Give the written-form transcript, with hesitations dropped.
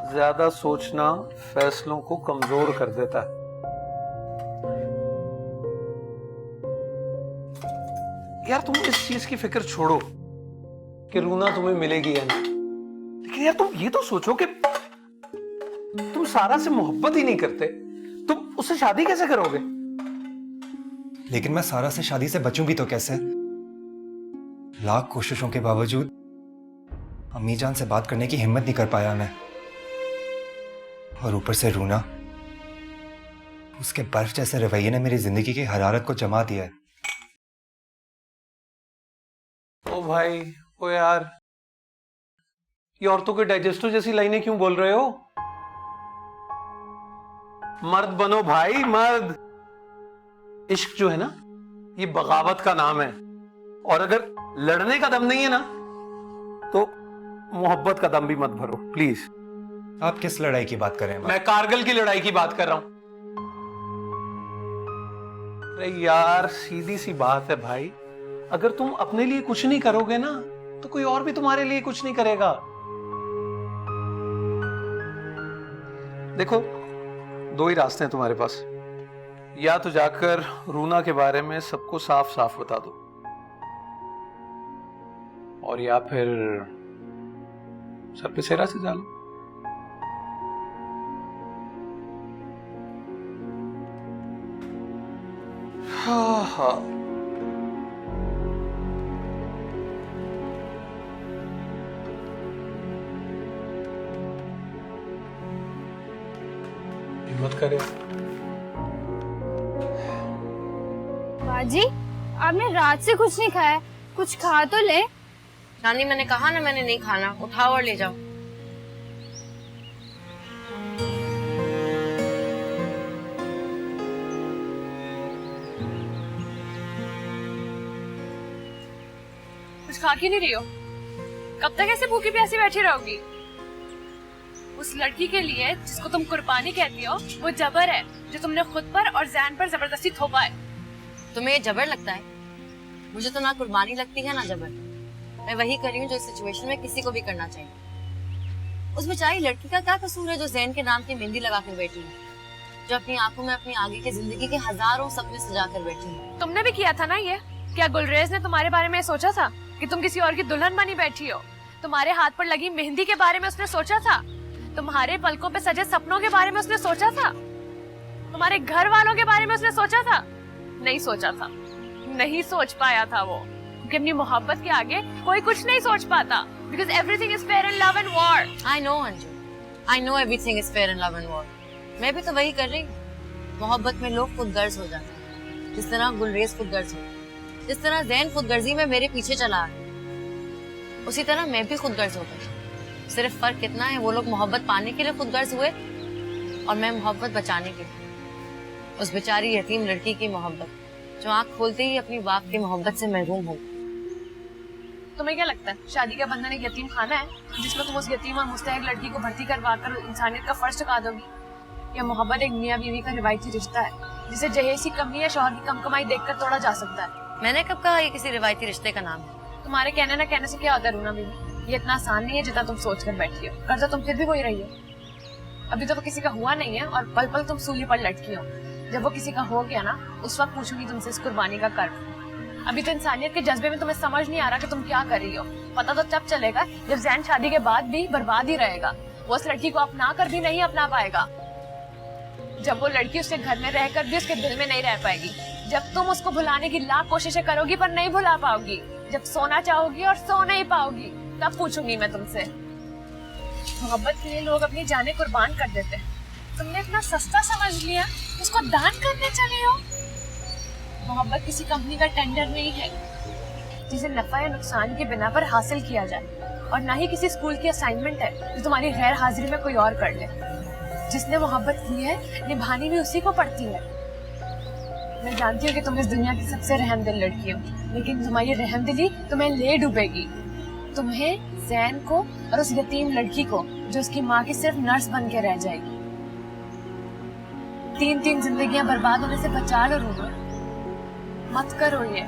ज्यादा सोचना फैसलों को कमजोर कर देता है। यार तुम इस चीज की फिक्र छोड़ो कि रूना तुम्हें मिलेगी या नहीं, लेकिन यार तुम ये तो सोचो कि तुम सारा से मोहब्बत ही नहीं करते, तुम उससे शादी कैसे करोगे? लेकिन मैं सारा से शादी से बचूं भी तो कैसे? लाख कोशिशों के बावजूद अम्मी जान से बात करने की हिम्मत नहीं कर पाया मैं। और ऊपर से रूना, उसके बर्फ जैसे रवैये ने मेरी जिंदगी की हरारत को जमा दिया है। ओ भाई, ओ यार, ये औरतों के डाइजेस्टर जैसी लाइनें क्यों बोल रहे हो? मर्द बनो भाई, मर्द। इश्क जो है ना, ये बगावत का नाम है, और अगर लड़ने का दम नहीं है ना, तो मोहब्बत का दम भी मत भरो प्लीज। आप किस लड़ाई की बात कर रहे हैं? मैं कारगिल की लड़ाई की बात कर रहा हूं। अरे यार, सीधी सी बात है भाई, अगर तुम अपने लिए कुछ नहीं करोगे ना, तो कोई और भी तुम्हारे लिए कुछ नहीं करेगा। देखो, दो ही रास्ते हैं तुम्हारे पास। या तो जाकर रूना के बारे में सबको साफ साफ बता दो, और या फिर सर पे सेरा से डालो। हाँ हाँ, हिम्मत करे। बाजी, आपने रात से कुछ नहीं खाया, कुछ खा तो ले। नानी, मैंने कहा ना मैंने नहीं खाना, उठाओ और ले जाओ। कुछ खा क्यों नहीं रही हो? कब तक ऐसे भूखी प्यासी बैठी रहोगी? उस लड़की के लिए जिसको तुम कुर्बानी कहती हो, वो जबर है जो तुमने खुद पर और जैन पर जबरदस्ती थोपा है। तुम्हें ये जबर लगता है? मुझे तो ना कुर्बानी लगती है ना जबर। मैं वही कर रही हूँ जो इस सिचुएशन में किसी को भी करना चाहिए। उस बेचारी लड़की का क्या कसूर है जो जैन के नाम की मेहंदी लगा कर बैठी है, जो अपनी आंखों में अपनी आगे की जिंदगी के हजारों सपने सजा कर बैठी है। तुमने भी किया था ना ये? क्या गुलरेज ने तुम्हारे बारे में सोचा था कि तुम किसी और की दुल्हन बनी बैठी हो? तुम्हारे हाथ पर लगी मेहंदी के बारे में उसने सोचा था? तुम्हारे पलकों पे सजे सपनों के बारे में उसने सोचा था? तुम्हारे घर वालों के बारे में उसने सोचा था? नहीं सोचा था, नहीं सोच पाया था वो, क्योंकि अपनी मोहब्बत के आगे कोई कुछ नहीं सोच पाता। Because everything is fair in love and war. I know Anju, I know everything is fair in love and war. मैं भी तो वही कर रही हूँ। मोहब्बत में लोग खुदगर्ज हो जाते हैं, जिस तरह गुलरेज खुदगर्ज हो, जिस तरह जैन खुदगर्जी में मेरे पीछे चला है, उसी तरह मैं भी खुदगर्ज हो गई। सिर्फ फर्क इतना है, वो लोग मोहब्बत पाने के लिए खुदगर्ज हुए और मैं मोहब्बत बचाने के लिए। उस बेचारी यतीम लड़की की मोहब्बत, जो आंख खोलते ही अपनी बाप की मोहब्बत से महरूम हो। तुम्हें क्या लगता है शादी का बंधन एक यतीम खाना है जिसमें तुम उस यतीम और मुस्तहक लड़की को भर्ती करवाकर इंसानियत का फर्ज चुका दोगी? या मोहब्बत एक मियां बीवी का रिवायती रिश्ता है जिसे जहेज की कमी या शौहर की कमकमाई देखकर तोड़ा जा सकता है? मैंने कब कहा ये किसी रिवायती रिश्ते का नाम है? तुम्हारे कहने ना कहने से क्या होता है रूना बीवी? ये इतना आसान नहीं है जितना तुम सोच कर बैठी हो। करता तुम फिर भी वही रही हो। अभी तो वो किसी का हुआ नहीं है और पल पल तुम सूली पर लटकी हो। जब वो किसी का हो गया ना, उस वक्त पूछूंगी तुमसे इस कुर्बानी का कर्म। अभी तो इंसानियत के जज्बे में तुम्हें समझ नहीं आ रहा कि तुम क्या कर रही हो। पता तो तब चलेगा जब जैन शादी के बाद भी बर्बाद ही रहेगा। वो उस लड़की को अपना कर भी नहीं अपना पाएगा, जब वो लड़की उसके घर में रहकर भी उसके दिल में नहीं रह पाएगी, जब तुम उसको भुलाने की लाख कोशिशें करोगी पर नहीं भुला पाओगी, जब सोना चाहोगी और सो नहीं पाओगी, तब पूछूंगी मैं तुमसे। मोहब्बत के लिए लोग अपनी जानें कुर्बान कर देते हैं, तुमने इतना सस्ता समझ लिया, उसको दान करने चले हो। मोहब्बत किसी कंपनी का टेंडर नहीं है जिसे नफा या नुकसान के बिना पर हासिल किया जाए, और ना ही किसी स्कूल की असाइनमेंट है जो तुम्हारी गैर हाजिरी में कोई और कर ले। जिसने मोहब्बत की है निभानी भी उसी को पड़ती है। मैं जानती हूँ कि तुम इस दुनिया की सबसे रहमदिल लड़की हो, लेकिन तुम्हारी रहमदिली तुम्हें ले डूबेगी। तुम्हें, जैन को और उस यतीम लड़की को जो उसकी माँ की सिर्फ नर्स बन के रह जाएगी। 3 जिंदगियां बर्बाद होने से बचा लो रूना, मत करो ये।